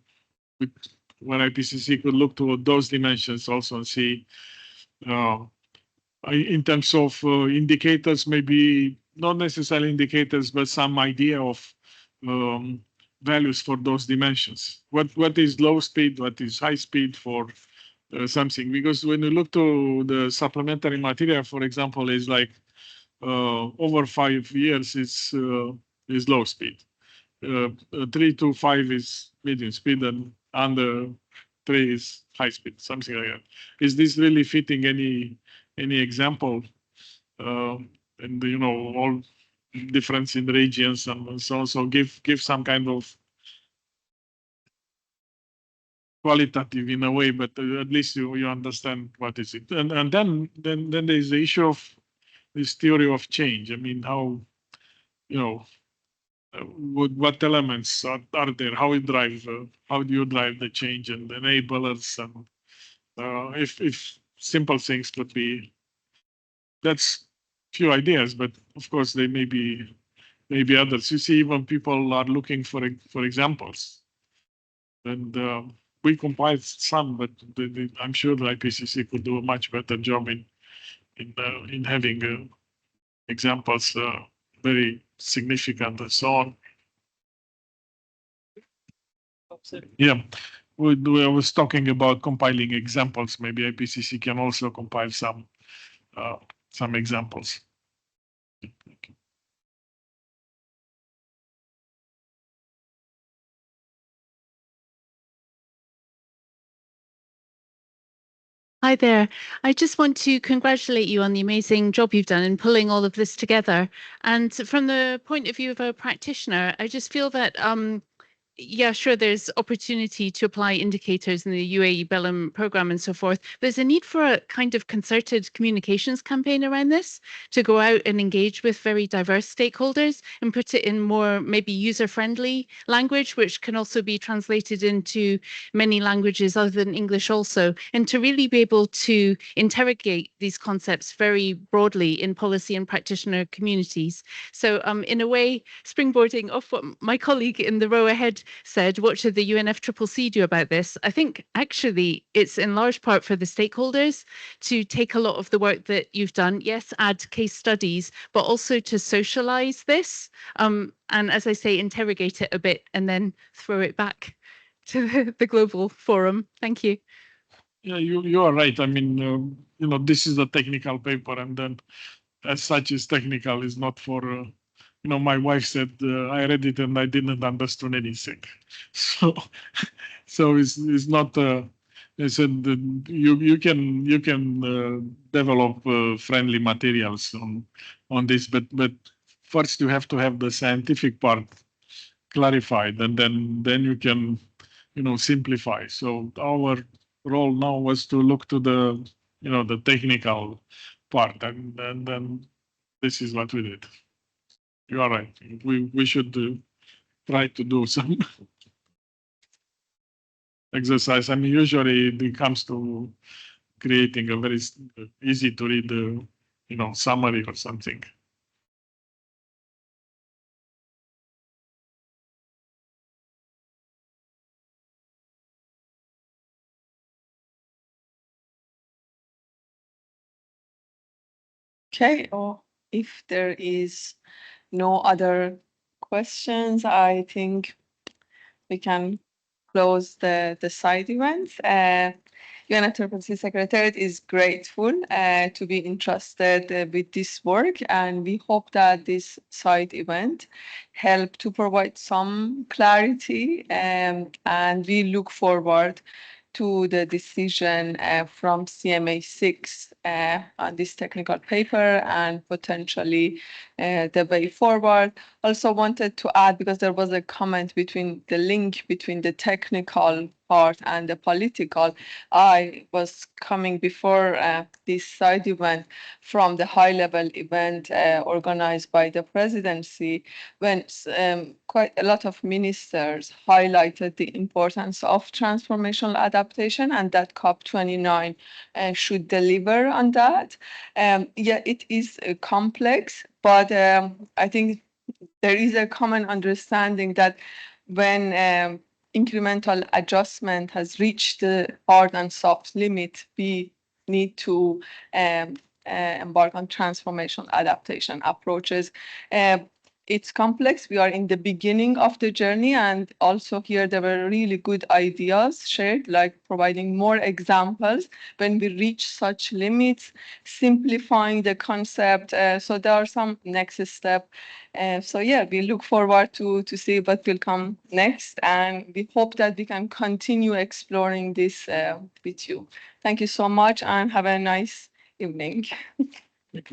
Speaker 2: when IPCC could look to those dimensions also and see, in terms of indicators, maybe not necessarily indicators, but some idea of values for those dimensions. What is low speed? What is high speed for something? Because when you look to the supplementary material, for example, is like over 5 years is low speed. 3 to 5 is medium speed, and under 3 is high speed, something like that. Is this really fitting any example? And all difference in regions and so on. So give some kind of qualitative in a way, but at least you understand what is it. And then there is the issue of this theory of change. I mean, how what elements are there? How do you drive the change and enablers, and if simple things could be. That's few ideas, but of course they may be others. You see, even people are looking for examples, and we compiled some, but I'm sure the IPCC could do a much better job in having examples very significant and so on. Yeah, I was talking about compiling examples. Maybe IPCC can also compile some examples.
Speaker 6: Hi there. I just want to congratulate you on the amazing job you've done in pulling all of this together. And from the point of view of a practitioner, I just feel that yeah, sure, there's opportunity to apply indicators in the UAE Belém program and so forth. There's a need for a kind of concerted communications campaign around this to go out and engage with very diverse stakeholders and put it in more maybe user-friendly language, which can also be translated into many languages other than English also, and to really be able to interrogate these concepts very broadly in policy and practitioner communities. So in a way, springboarding off what my colleague in the row ahead said, what should the UNFCCC do about this? I think actually it's in large part for the stakeholders to take a lot of the work that you've done, yes, add case studies, but also to socialize this. And as I say, interrogate it a bit and then throw it back to the global forum. Thank you.
Speaker 2: Yeah, you are right. I mean, this is a technical paper, and then as such is technical, is not for my wife said I read it and I didn't understand anything. So it's not. I said you can develop friendly materials on this, but first you have to have the scientific part clarified, and then you can simplify. So our role now was to look to the technical part, and then this is what we did. You are right. We should try to do some exercise. I mean, usually it comes to creating a very easy to read, summary or something.
Speaker 1: Okay, or if there is no other questions, I think we can close the side events. UNFCCC Secretariat is grateful to be entrusted with this work, and we hope that this side event help to provide some clarity, and we look forward to the decision from CMA 6 on this technical paper and potentially the way forward. Also wanted to add, because there was a comment between the link between the technical part and the political. I was coming before this side event from the high-level event organized by the presidency, when quite a lot of ministers highlighted the importance of transformational adaptation, and that COP29 should deliver on that. Yeah, it is complex, but I think there is a common understanding that when incremental adjustment has reached the hard and soft limit, we need to embark on transformational adaptation approaches. it's complex. We are in the beginning of the journey, and also here there were really good ideas shared, like providing more examples when we reach such limits, simplifying the concept. So there are some next step. So yeah, we look forward to see what will come next, and we hope that we can continue exploring this with you. Thank you so much, and have a nice evening.